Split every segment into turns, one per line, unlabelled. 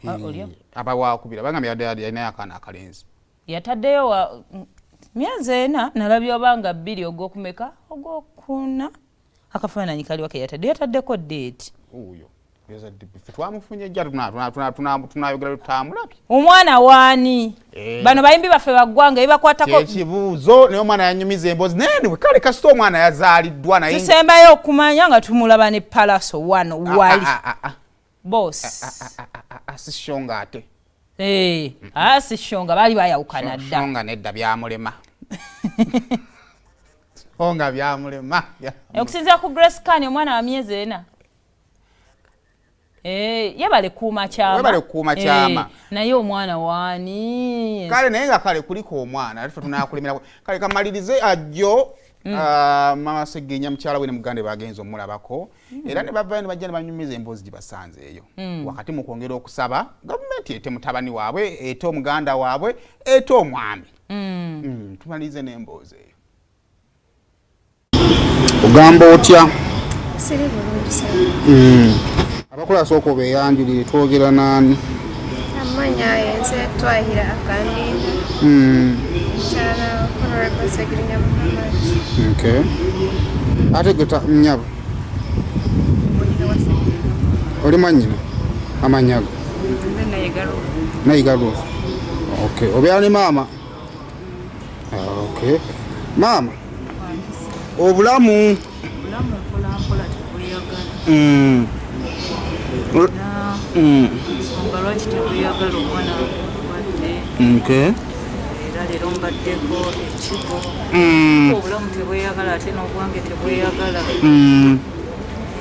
olyo
abawa kubira banga myadde naye akana akalenzi
yataddeyo wa myezi 4 nalabye obanga 2 ogwokumeka ogwokuna akafaananyi kali wake yataddeko date
uyo twamufunye jja tunayogera tutamulabye
omwana waani bano bayimbi baffe baggwanga ebibakwatako
ekibuuzo naye omwana yanyumiza emboozi naye kale kasita omwana yazaaliddwa naye
tusembayo okumanya nga tumulaba ne palaso wano wali boss
asishonga ate
asishonga baali bayawukana dda
shonga nedda byamulema onga byamulema
okusinzira ku Grace Kani omwana wa myezi 4 yabale kuuma kyama naye omwana waani
kale naye nga kale kuliko omwana ate tunakulemera kale kamalirize ajjo Maama Ssegirinya mukyala we ne mugande bagenze omulabako era ne bavayo ne bajja ne banyumiza emboozi gye basanzeeyo wakati mu kwongera okusaba gavumenti ete mutabani waabwe ete omuganda waabwe ete omwami tumalirize n'emboozi eyo ogamba otya
siri bulungi sana
abakola asooka obeeyanjulire twogera naani
amaanyi ayenze twahira akandinda mukyala Honorable Ssegirinya
okay ate geta mnyabo oli manyina amanyago nayigalu okay obeera ne maama okay maama obulamu
mpolampola tebweyagala lwaki tebweyagala omwana wadde era leero mbaddeko ekigo obulamu tebweyagala ate n'obwange tebweyagala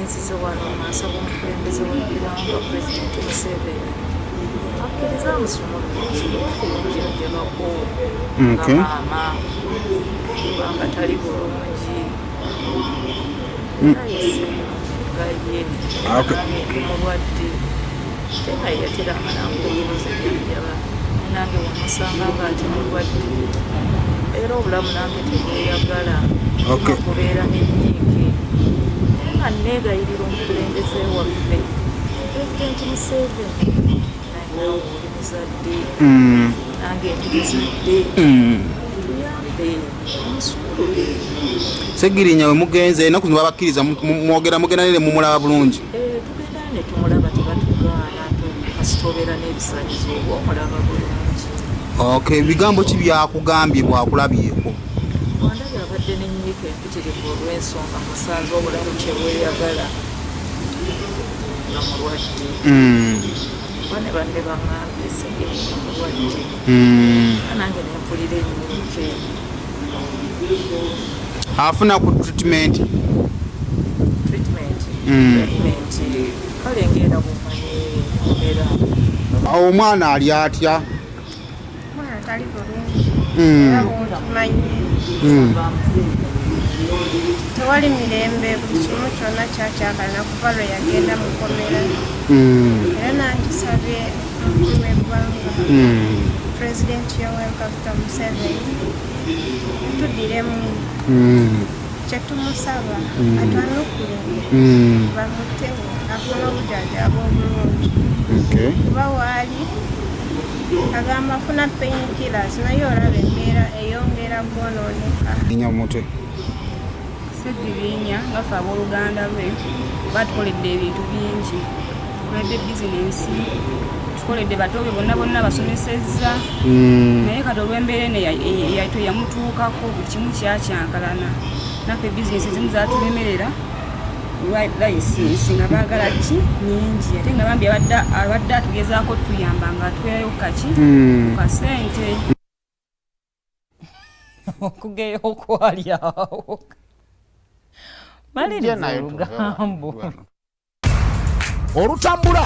enzize wano maaso g'omukulembeze w'eggwanga pulezidenti Museveni akkiriza amusumulukunjirajabako amaama kubanga tali bulungi ayise gaye mulwadde tenayatera amanankubuuza ebyanjaba nange wamusanga nga ate mulwadde era obulamu nange tebweyagala kubeera n'ennyiike nga neegayirira omukulembeze waffe pulezidenti Museveni naye oli muzadde nange ndi muzadde tuyambe omusuulule
Ssegirinya we mugenze ennaku zino babakkiriza mugenda nere mumulaba bulungi
tugenda ne tumulaba tebatugaana kasita obeera n'ebisanizo oba omulaba bulungi
okay ebigambo ki byakugambye bwakulabyeko
wandabye abadde n'ennyiika empitirivu olw'ensonga musanze obulamu kyebweyagala nga mulwadde bane banne baŋŋambye Ssegirinya mulwadde nange nempulira ennyiike
afuna ku treatment
kale ngenda bumanyi kkomera
omwana ali atya
omwana tali bulungi era bwokimanyi tewali mirembe buli kimu kyonna kyakyakalana kuva lwe yagenda mu kkomera era nangisabye omukulu w'eggwanga pulezidenti Yoweri Kaguta Museveni tuddiremu kyetumusaba atwanukule bamutewo afuna obujjanjabi obulungi kuba waali agamba afuna painkillers naye olaba embeera eyongera kwonooneka
Ssegirinya nga ffe abooluganda lwe batukoledde ebintu bingi tukoledde bizinensi tukoledde batobe bonna basomesezza naye kati olw'embeera eno teyamutuukako buli kimu kyakyankalana naffe bizinensi ezimu zatulemerera layisinsi nga baagala ki nyingi ate nga bambi abadde atugezaako tuyamba nga atwerayo kaki kasente
okugeya okwali awo maliriza olugambo
olutambula